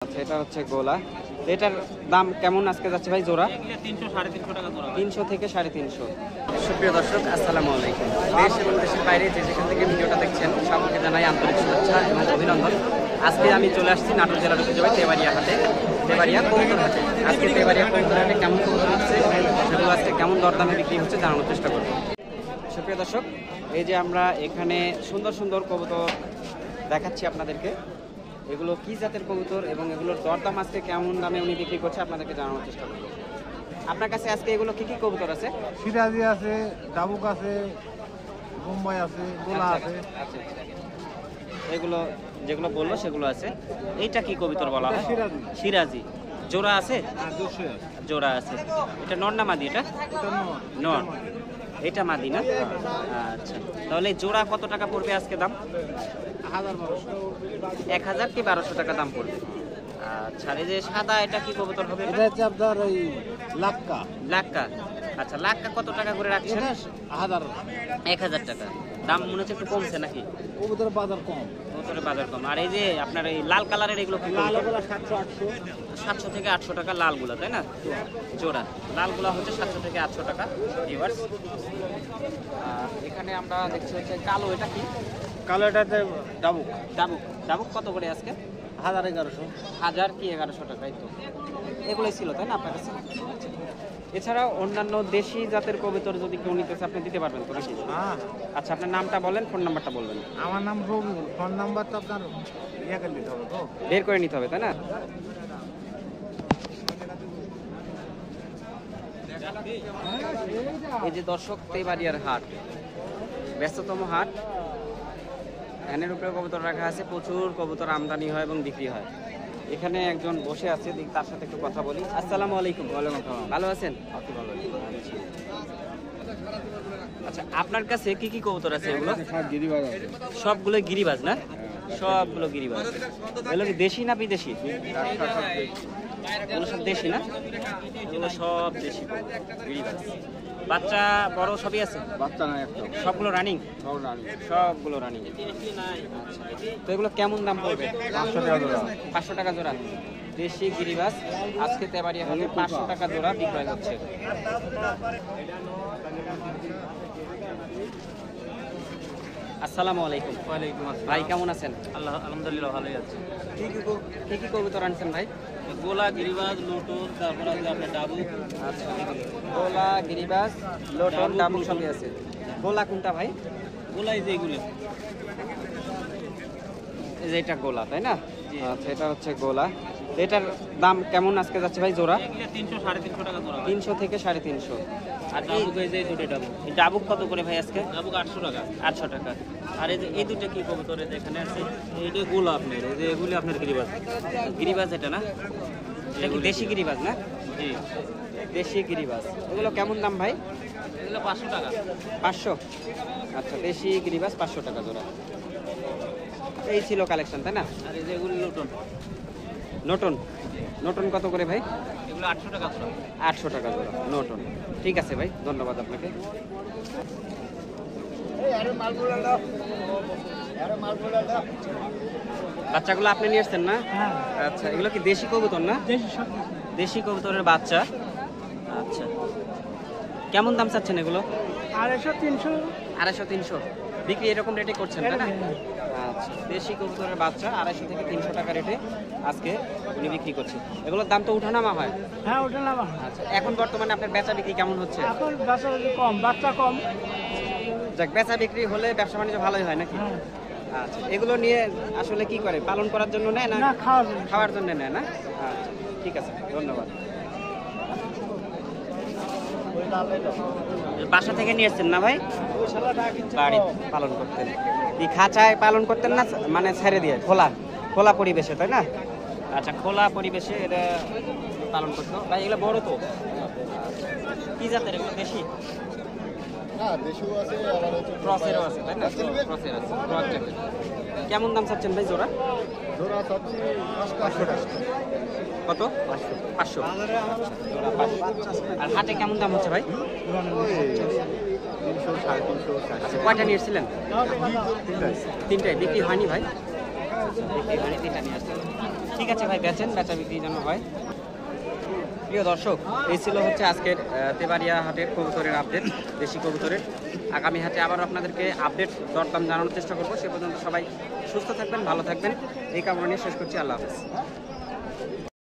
আচ্ছা, এটা হচ্ছে গোলা। এটার দাম কেমন আজকে যাচ্ছে ভাই জোড়া? 300 350 টাকা জোড়া। 300 থেকে 350। সুপ্রিয় দর্শক, আসসালামু আলাইকুম। দেশ এবং দেশের বাইরে যে যেখান থেকে ভিডিওটা দেখছেন সকলকে জানাই আন্তরিক শুভেচ্ছা এবং অভিনন্দন। আজকে আমি চলে আসছি নাটোর জেলার ঐতিহ্যবাহী তেবাড়িয়া হাটে, তেবাড়িয়া কবুতর হাটে। আজকে তেবাড়িয়া কবুতর হাটে কেমন কবুতর হচ্ছে, সেগুলো আজকে কেমন দরদামে বিক্রি হচ্ছে জানানোর চেষ্টা করব। সুপ্রিয় দর্শক, এই যে আমরা এখানে সুন্দর সুন্দর কবুতর দেখাচ্ছি আপনাদেরকে। এগুলো কি জাতের কবুতর এবং এগুলোর দরদাম আজকে কেমন দামে উনি বিক্রি করছে আপনাদেরকে জানানোর চেষ্টা করব। আপনার কাছে আজকে এগুলো কি কি কবুতর আছে? সিরাজি আছে, ডাবুক আছে, বোম্বাই আছে, গোলা আছে। আচ্ছা, এগুলো যেগুলো বললো সেগুলো আছে। এইটা কি কবুতর বলা হয়? সিরাজি। সিরাজি। জোড়া আছে? জোড়া আছে। এটা নর না মাদি? এটা নর। এটা মাদি না? আচ্ছা, তাহলে জোড়া কত টাকা পড়বে আজকে দাম? 1000 কি 1200 টাকা দাম পড়বে। আচ্ছা, এই যে সাদা এটা কি কবুতর হবে? এটা হচ্ছে আপনার ওই লাক্কা। লাক্কা। আচ্ছা, লাক্কা কত টাকা করে রাখছেন? 1000 টাকা। দাম মনে হচ্ছে একটু কমছে নাকি? কবুতরের বাজার কম। কবুতরের বাজার কম। আর এই যে আপনার এই লাল কালারের এগুলো কি? লাল গুলা 700 800। 700 থেকে 800 টাকা লালগুলা, তাই না? জোড়া লালগুলা হচ্ছে 700 থেকে 800 টাকা ভিউয়ার্স। এখানে আমরা দেখছি হচ্ছে কালো। এটা কি? কালো এটাতে ডাবুক। ডাবুক। ডাবুক কত করে আজকে? 1100। 1000 কি 1100 টাকাই তো। এগুলোই ছিল তাই না আপনার কাছে? এছাড়াও অন্যান্য দেশি জাতের কবুতর যদি কেউ নিতে চায় আপনি দিতে পারবেন তো নাকি? হ্যাঁ, আচ্ছা, আপনার নামটা বলেন, ফোন নাম্বারটা বলবেন। আমার নাম রবিউল। ফোন নাম্বার তো আপনার করে দিতে হবে তো। বের করে নিতে হবে তাই না? এই যে দর্শক, তেবাড়িয়ার হাট, ব্যস্ততম হাট। ভ্যানের উপরে কবুতর রাখা আছে, প্রচুর কবুতর আমদানি হয় এবং বিক্রি হয়। এখানে একজন বসে আছে, তার সাথে একটু কথা বলি। আসসালামু আলাইকুম। ভালো আছেন? আচ্ছা, আপনার কাছে কি কি কবুতর আছে এগুলো? সবগুলো গিরিবাজ না? সবগুলো গিরিবাজ। এগুলো কি দেশি না বিদেশি? এগুলো সব দেশি না? এগুলো সব দেশি গিরিবাজ। বাচ্চা বড় সবই আছে? বাচ্চা নাই একটা। সবগুলো রানিং? সবগুলো রানিং। তো এগুলো কেমন দাম পড়বে? 500 টাকা জোড়া। 500 টাকা জোড়া। দেশি গিরিবাজ আজকে তেবাড়িয়া হাটে 500 টাকা জোড়া বিক্রয় হচ্ছে। আসসালামু আলাইকুম। ওয়ালাইকুম আসসালাম। ভাই কেমন আছেন? আলহামদুলিল্লাহ ভালোই আছে। কি কি কবুতর আনছেন ভাই? গোলা, গিরিবাজ, লোটন, তারপরে আছে আপনার ডাবুক। আচ্ছা, গোলা, গিরিবাজ, লোটন, ডাবুক সবই আছে। গোলা কোনটা ভাই? গোলা এই যে এগুলো। এই যে এটা গোলা তাই না? আচ্ছা, এটা হচ্ছে গোলা। এটার দাম কেমন আজকে যাচ্ছে ভাই জোড়া? 300 350 টাকা জোড়া। 300 থেকে 350। আর ডাবুক এই যে দুটো ডাবুক। এই ডাবুক কত করে ভাই আজকে? ডাবুক 800 টাকা। 800 টাকা। আর এই যে এই দুটো কি কবুতর এখানে আছে? এইটা গোলা আপনার, এই যে এগুলি আপনার গিরিবাজ। গিরিবাজ এটা না? এটা কি দেশি গিরিবাজ না? জি, দেশি গিরিবাজ। এগুলো কেমন দাম ভাই? এগুলো 500 টাকা। 500। আচ্ছা, দেশি গিরিবাজ 500 টাকা জোড়া। এই ছিল কালেকশন তাই না? আর এই যে এগুলি লোটন। নটন। নটন কত করে ভাই? এগুলো 800 টাকা জোড়া। 800 টাকা জোড়া নটন। ঠিক আছে ভাই, ধন্যবাদ আপনাকে। বাচ্চাগুলো আপনি নিয়ে এসছেন না? আচ্ছা, এগুলো কি দেশি কবুতর না? দেশি কবুতরের বাচ্চা। আচ্ছা, কেমন দাম চাচ্ছেন এগুলো? 250 300। 250 300 বিক্রি এরকম রেটে করছেন তাই না? আচ্ছা, দেশি কবুতরের বাচ্চা 250 থেকে 300 টাকা রেটে আজকে উনি বিক্রি করছে। এগুলোর দাম তো উঠানামা হয়? হ্যাঁ, ওটা না। আচ্ছা, এখন বর্তমানে আপনার বেচা বিক্রি কেমন হচ্ছে? এখন বাচ্চা কম, বাচ্চা কম। যাক, বেচা বিক্রি হলে ব্যবসা বাণিজ্য ভালোই হয় নাকি? আচ্ছা, এগুলো নিয়ে আসলে কি করে, পালন করার জন্য নেয় না খাওয়ার জন্য নেয় না? আচ্ছা, ঠিক আছে, ধন্যবাদ। বাসা থেকে নিয়ে এসছেন না ভাই? বাড়ি পালন করতেন? এই খাঁচায় পালন করতেন না মানে ছেড়ে দিয়ে খোলা খোলা পরিবেশে তাই না? আচ্ছা, খোলা পরিবেশে এটা পালন করতো ভাই। এগুলো বড় তো? কি জাতের এগুলো? দেশি? ক্রসেরও আছে তাই না? ক্রসের আছে, ক্রস জাতের। কেমন দাম চাচ্ছেন ভাই জোড়া? কত? 500। আর হাটে কেমন দাম হচ্ছে ভাই? 300 350। আচ্ছা, কয়টা নিয়ে এসেছিলেন? 3টায়। বিক্রি হয়নি ভাই? বিক্রি হয়নি, 3টা নিয়ে আসছিলেন। ঠিক আছে ভাই, বেচা বিক্রি যেন হয়। প্রিয় দর্শক, এই ছিল হচ্ছে আজকের তেবাড়িয়া হাটের কবুতরের আপডেট, দেশি কবুতরের। আগামী হাটে আবার আপনাদেরকে আপডেট দরদাম জানানোর চেষ্টা করবো। সে পর্যন্ত সবাই সুস্থ থাকবেন, ভালো থাকবেন, এই কামনা নিয়ে শেষ করছি। আল্লাহ হাফেজ।